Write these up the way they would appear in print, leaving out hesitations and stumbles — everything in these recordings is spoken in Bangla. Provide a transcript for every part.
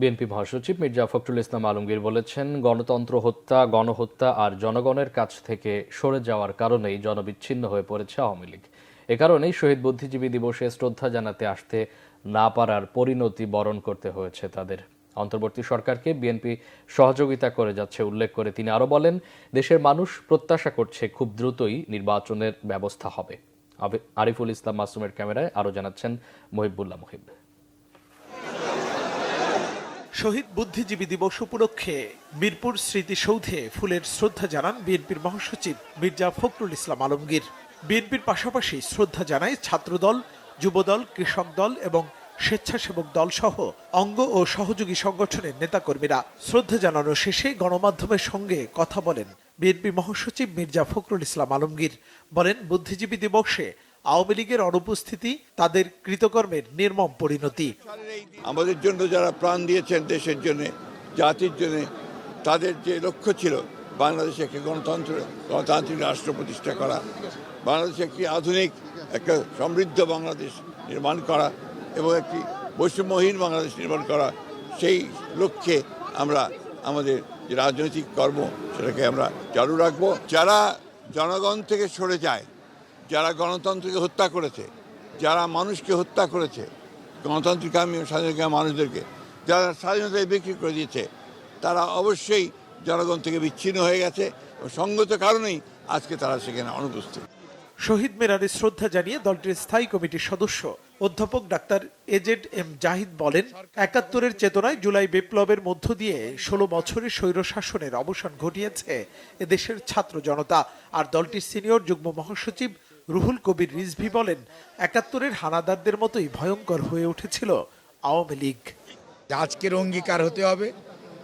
বিএনপি মহাসচিব মির্জা ফখরুল ইসলাম আলমগীর বলেছেন, গণতন্ত্র হত্যা, গণহত্যা আর জনগণের কাছ থেকে সরে যাওয়ার কারণেই জনবিচ্ছিন্ন হয়ে পড়েছে আওয়ামী লীগ। এ কারণেই শহীদ বুদ্ধিজীবী দিবসে শ্রদ্ধা জানাতে আসতে না পারার পরিণতি বরণ করতে হয়েছে তাদের। অন্তর্বর্তী সরকারকে বিএনপি সহযোগিতা করে যাচ্ছে উল্লেখ করে তিনি আরও বলেন, দেশের মানুষ প্রত্যাশা করছে খুব দ্রুতই নির্বাচনের ব্যবস্থা হবে। আরিফুল ইসলাম মাসুমের ক্যামেরায় আরও জানাচ্ছেন মহিবুল্লাহ মুহিব। শহীদ বুদ্ধিজীবী দিবস উপলক্ষে মিরপুর স্মৃতিসৌধে ফুলের শ্রদ্ধা জানান বিএনপির মহাসচিব মির্জা ফখরুল ইসলাম আলমগীর। বিএনপির পাশাপাশি শ্রদ্ধা জানায় ছাত্রদল, যুবদল, কৃষক দল এবং স্বেচ্ছাসেবক দল সহ অঙ্গ ও সহযোগী সংগঠনের নেতাকর্মীরা। শ্রদ্ধা জানানো শেষে গণমাধ্যমের সঙ্গে কথা বলেন বিএনপি মহাসচিব মির্জা ফখরুল ইসলাম আলমগীর। বলেন, বুদ্ধিজীবী দিবসে আওয়ামী লীগের অনুপস্থিতি তাদের কৃতকর্মের নির্মম পরিণতি। আমাদের জন্য যারা প্রাণ দিয়েছেন দেশের জন্য, জাতির জন্য, তাদের যে লক্ষ্য ছিল বাংলাদেশে একটি গণতান্ত্রিক রাষ্ট্র প্রতিষ্ঠা করা, বাংলাদেশে একটি আধুনিক একটা সমৃদ্ধ বাংলাদেশ নির্মাণ করা এবং একটি বৈষম্যহীন বাংলাদেশ নির্মাণ করা, সেই লক্ষ্যে আমরা আমাদের যে রাজনৈতিক কর্ম সেটাকে আমরা চালু রাখবো। যারা জনগণ থেকে সরে যায়, যারা গণতন্ত্রকে হত্যা করেছে, যারা মানুষকে হত্যা করেছে, গণতান্ত্রিকামী ও স্বাধীনতাকামী মানুষদেরকে যারা স্বাধীনতায় বিক্রি করে দিয়েছে, তারা অবশ্যই জনগণ থেকে বিচ্ছিন্ন হয়ে গেছে এবং সঙ্গত কারণেই আজকে তারা সেখানে অনুপস্থিত। শহীদ মিনারে শ্রদ্ধা জানিয়ে দলটির স্থায়ী কমিটির সদস্য অধ্যাপক ডাক্তার এজেড এম জাহিদ বলেন, ৭১-এর চেতনায় জুলাই বিপ্লবের মধ্য দিয়ে ১৬ বছরের স্বৈরশাসনের অবসান ঘটিয়েছে এদেশের ছাত্র জনতা। আর দলটির সিনিয়র যুগ্ম মহাসচিব রুহুল কবির রিজভী বলেন, ৭১-এর হানাদারদের মতোই ভয়ঙ্কর হয়ে উঠেছিল আওয়ামী লীগ। আজকের অঙ্গীকার হতে হবে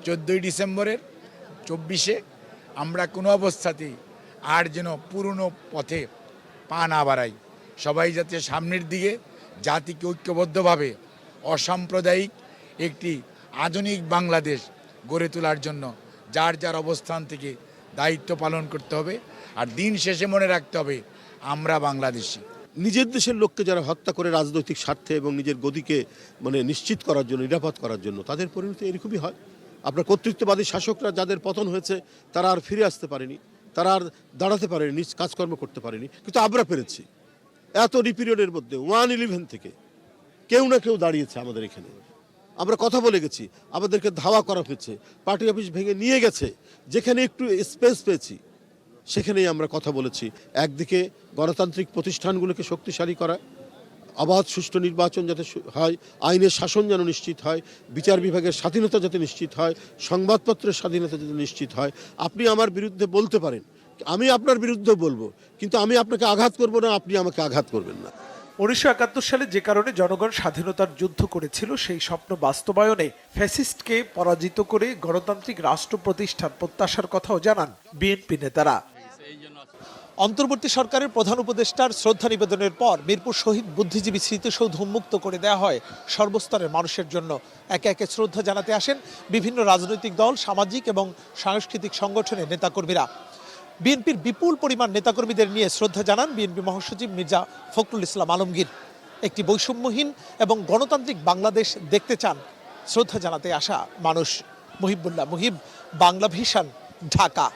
১৪ই ডিসেম্বরের ২৪-এ আমরা কোনো অবস্থাতেই আর যেন পুরনো পথে পা না বাড়াই। সবাই যাতে সামনের দিকে জাতিকে ঐক্যবদ্ধভাবে অসাম্প্রদায়িক একটি আধুনিক বাংলাদেশ গড়ে তোলার জন্য যার যার অবস্থান থেকে দায়িত্ব পালন করতে হবে। আর দিন শেষে মনে রাখতে হবে, আমরা বাংলাদেশি। নিজের দেশের লোককে যারা হত্যা করে রাজনৈতিক স্বার্থে এবং নিজের গদিকে নিশ্চিত করার জন্য, নিরাপদ করার জন্য, তাদের পরিণতি এরকমই হয়। আপনার কর্তৃত্ববাদী শাসকরা যাদের পতন হয়েছে তারা আর ফিরে আসতে পারেনি, তারা আর দাঁড়াতে পারেনি, নিজ কাজকর্ম করতে পারেনি, কিন্তু আমরা পেরেছি। এত পিরিয়ডের মধ্যে 1-11 থেকে কেউ না কেউ দাঁড়িয়েছে আমাদের এখানে। আমরা কথা বলে গেছি, আমাদেরকে ধাওয়া করা হয়েছে, পার্টি অফিস ভেঙে নিয়ে গেছে, যেখানে একটু স্পেস পেয়েছি সেখানেই আমরা কথা বলেছি। একদিকে গণতান্ত্রিক প্রতিষ্ঠানগুলোকে শক্তিশালী করা, অবাধ সুষ্ঠু নির্বাচন যাতে হয়, আইনের শাসন যেন নিশ্চিত হয়, বিচার বিভাগের স্বাধীনতা যাতে নিশ্চিত হয়, সংবাদপত্রের স্বাধীনতা যাতে নিশ্চিত হয়। আপনি আমার বিরুদ্ধে বলতে পারেন, আমি আপনার বিরুদ্ধে বলবো, কিন্তু আমি আপনাকে আঘাত করব না, আপনি আমাকে আঘাত করবেন না। ১৯৭১ সালে যে কারণে জনগণ স্বাধীনতার যুদ্ধ করেছিল, সেই স্বপ্ন বাস্তবায়নে ফ্যাসিস্টকে পরাজিত করে গণতান্ত্রিক রাষ্ট্র প্রতিষ্ঠার প্রত্যাশার কথাও জানান বিএনপি নেতারা। অন্তর্বর্তী সরকারের প্রধান উপদেষ্টার শ্রদ্ধা নিবেদনের পর মিরপুর শহীদ বুদ্ধিজীবী স্মৃতিসৌধ উন্মুক্ত করে দেওয়া হয় সর্বস্তরের মানুষের জন্য। একে একে শ্রদ্ধা জানাতে আসেন বিভিন্ন রাজনৈতিক দল, সামাজিক এবং সাংস্কৃতিক সংগঠনের নেতাকর্মীরা। বিএনপির বিপুল পরিমাণ নেতাকর্মীদের নিয়ে শ্রদ্ধা জানান বিএনপি মহাসচিব মির্জা ফখরুল ইসলাম আলমগীর। একটি বৈষম্যহীন এবং গণতান্ত্রিক বাংলাদেশ দেখতে চান শ্রদ্ধা জানাতে আসা মানুষ। মহিবুল্লাহ মুহিব, বাংলা ভিশন, ঢাকা।